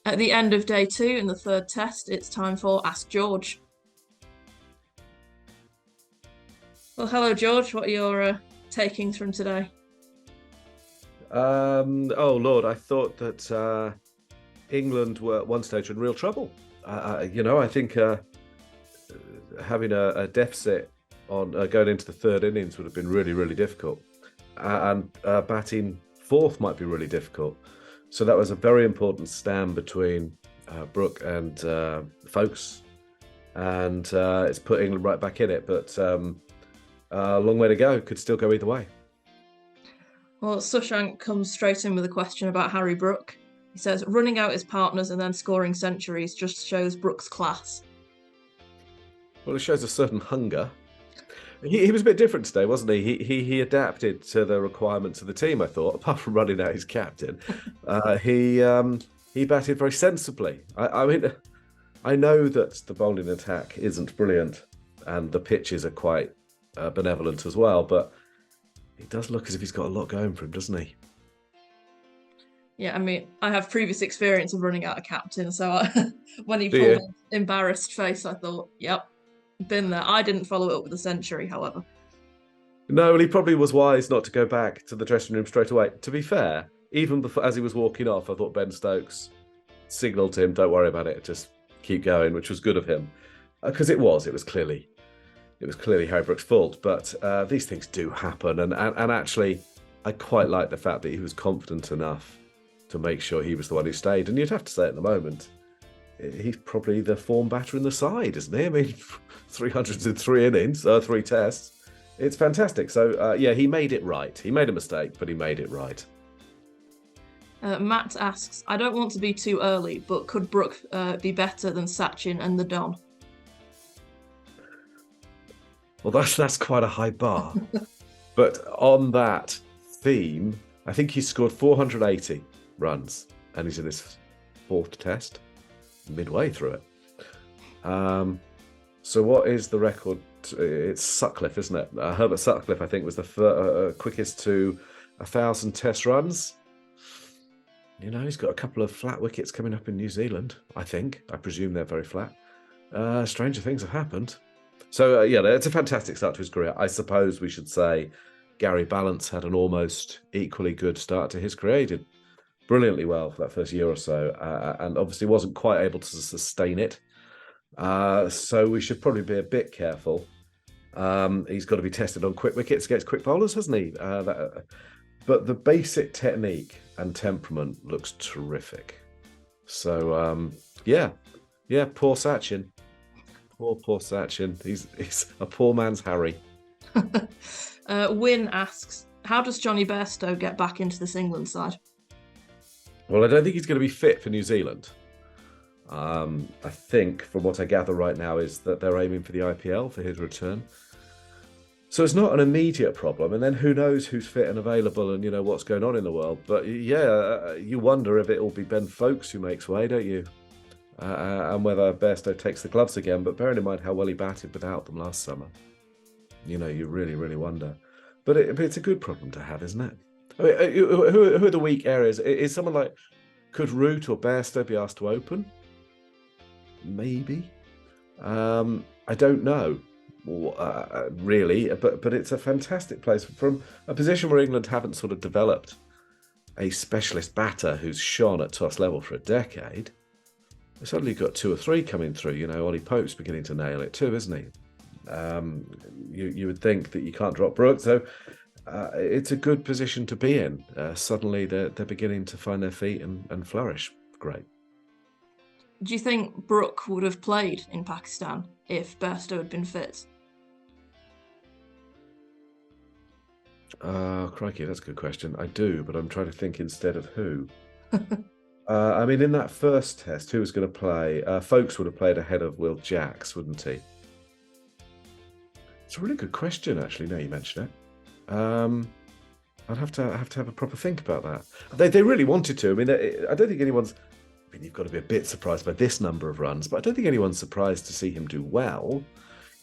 At the end of day two in the third test, it's time for Ask George. Well, hello, George. What are your takings from today? Oh Lord, I thought that England were at one stage in real trouble. I think having a deficit on going into the third innings would have been really, really difficult, and batting fourth might be really difficult. So that was a very important stand between Brook and Folkes, and it's put England right back in it. But a long way to go. Could still go either way. Well, Sushank comes straight in with a question about Harry Brook. He says, running out his partners and then scoring centuries just shows Brook's class. Well, it shows a certain hunger. He was a bit different today, wasn't he? He adapted to the requirements of the team. I thought, apart from running out his captain, he batted very sensibly. I mean, I know that the bowling attack isn't brilliant, and the pitches are quite benevolent as well, but he does look as if he's got a lot going for him, doesn't he? Yeah, I mean, I have previous experience of running out a captain, so when he Do pulled you? an embarrassed face, I thought, yep, been there. I didn't follow it up with a century, however. No, well, he probably was wise not to go back to the dressing room straight away. To be fair, even before, as he was walking off, I thought Ben Stokes signalled to him, "Don't worry about it, just keep going," which was good of him, because it was clearly Harry Brook's fault. But these things do happen, and actually, I quite like the fact that he was confident enough to make sure he was the one who stayed. And you'd have to say at the moment, he's probably the form batter in the side, isn't he? I mean, 300s in three innings, three tests. It's fantastic. So, yeah, he made it right. He made a mistake, but he made it right. Matt asks, I don't want to be too early, but could Brook be better than Sachin and the Don? Well, that's quite a high bar. But on that theme, I think he's scored 480 runs, and he's in his fourth test, midway through it. So what is the record? It's Sutcliffe, isn't it? Herbert Sutcliffe, I think, was the quickest to 1,000 test runs. You know, he's got a couple of flat wickets coming up in New Zealand, I think. I presume they're very flat. Stranger things have happened. So, yeah, it's a fantastic start to his career. I suppose we should say Gary Ballance had an almost equally good start to his career. He did brilliantly well for that first year or so, and obviously wasn't quite able to sustain it. So we should probably be a bit careful. He's got to be tested on quick wickets against quick bowlers, hasn't he? But the basic technique and temperament looks terrific. So, yeah, poor Sachin. Poor Sachin. He's a poor man's Harry. Win asks, how does Jonny Bairstow get back into this England side? Well, I don't think he's going to be fit for New Zealand. I think, from what I gather right now, is that they're aiming for the IPL for his return. So it's not an immediate problem. And then who knows who's fit and available and, what's going on in the world. But, yeah, you wonder if it will be Ben Folkes who makes way, don't you? And whether Bairstow takes the gloves again. But bearing in mind how well he batted without them last summer, you really, really wonder. But it's a good problem to have, isn't it? I mean, who are the weak areas? Is someone like, could Root or Bairstow be asked to open? Maybe. I don't know, really, but it's a fantastic place from a position where England haven't sort of developed a specialist batter who's shone at toss level for a decade. They've suddenly got two or three coming through. Ollie Pope's beginning to nail it too, isn't he? You would think that you can't drop Brook, so it's a good position to be in. Suddenly they're beginning to find their feet and flourish. Great. Do you think Brook would have played in Pakistan if Bairstow had been fit? Crikey, that's a good question. I do, but I'm trying to think instead of who. I mean, in that first test, who was going to play? Folkes would have played ahead of Will Jacks, wouldn't he? It's a really good question, actually, now you mention it. I'd have to have a proper think about that. They really wanted to. I mean, I don't think anyone's... I mean, you've got to be a bit surprised by this number of runs, but I don't think anyone's surprised to see him do well.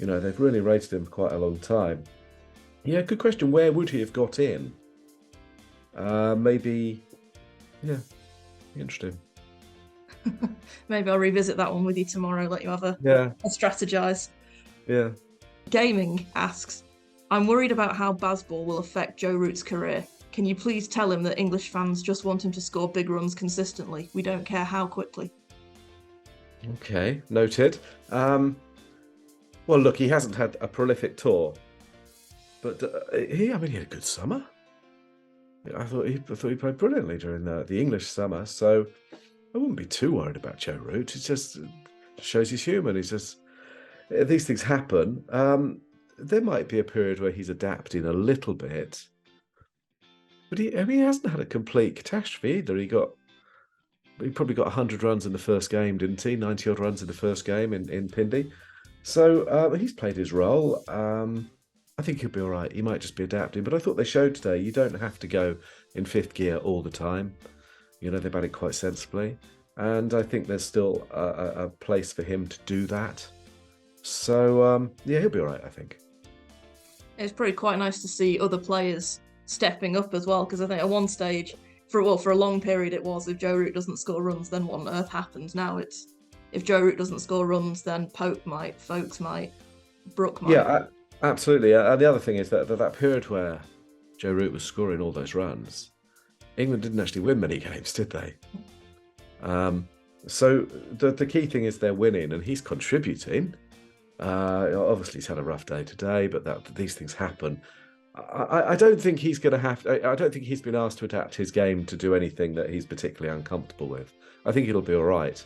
They've really rated him for quite a long time. Yeah, good question. Where would he have got in? Maybe, yeah, interesting. Maybe I'll revisit that one with you tomorrow, let you have a strategize. Yeah. Gaming asks, I'm worried about how Bazball will affect Joe Root's career. Can you please tell him that English fans just want him to score big runs consistently? We don't care how quickly. Okay, noted. Well, look, he hasn't had a prolific tour, but he had a good summer. I thought he played brilliantly during the English summer, so I wouldn't be too worried about Joe Root. It just shows he's human. He's just these things happen. There might be a period where he's adapting a little bit, but he hasn't had a complete catastrophe either. He probably got 100 runs in the first game, didn't he? 90 odd runs in the first game in Pindi. So he's played his role. I think he'll be all right. He might just be adapting. But I thought they showed today you don't have to go in fifth gear all the time. They batted quite sensibly. And I think there's still a place for him to do that. So, he'll be all right, I think. It's probably quite nice to see other players stepping up as well, because I think at one stage, for a long period it was, if Joe Root doesn't score runs, then what on earth happens? Now it's, if Joe Root doesn't score runs, then Pope might, Folkes might, Brook might. Yeah, absolutely. And the other thing is that period where Joe Root was scoring all those runs, England didn't actually win many games, did they? So the key thing is they're winning, and he's contributing. Obviously, he's had a rough day today, but these things happen. I don't think he's going to have. I don't think he's been asked to adapt his game to do anything that he's particularly uncomfortable with. I think it'll be all right.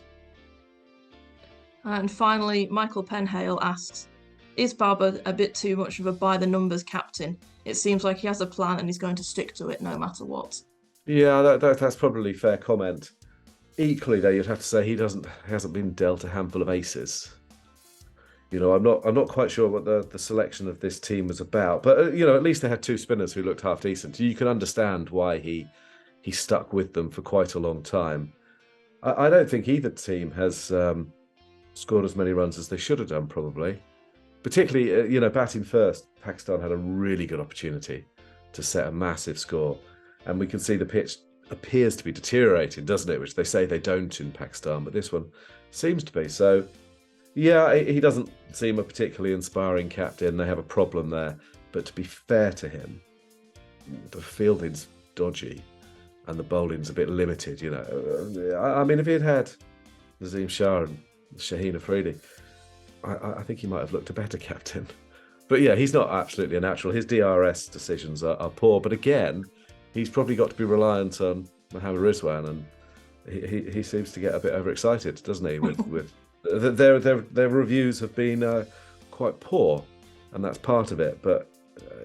And finally, Michael Penhale asks, is Barber a bit too much of a by-the-numbers captain? It seems like he has a plan and he's going to stick to it no matter what. Yeah, that's probably a fair comment. Equally, though, you'd have to say he hasn't been dealt a handful of aces. I'm not quite sure what the selection of this team was about, but at least they had two spinners who looked half decent. You can understand why he stuck with them for quite a long time. I don't think either team has scored as many runs as they should have done, probably. Particularly, batting first, Pakistan had a really good opportunity to set a massive score, and we can see the pitch appears to be deteriorating, doesn't it? Which they say they don't in Pakistan, but this one seems to be. So, yeah, he doesn't seem a particularly inspiring captain. They have a problem there. But to be fair to him, the fielding's dodgy and the bowling's a bit limited, if he'd had Nazim Shah and Shaheen Afridi, I think he might have looked a better captain. But yeah, he's not absolutely a natural. His DRS decisions are poor. But again, he's probably got to be reliant on Mohammad Rizwan, and he seems to get a bit overexcited, doesn't he? With their reviews have been quite poor, and that's part of it. But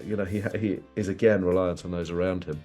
he is again reliant on those around him.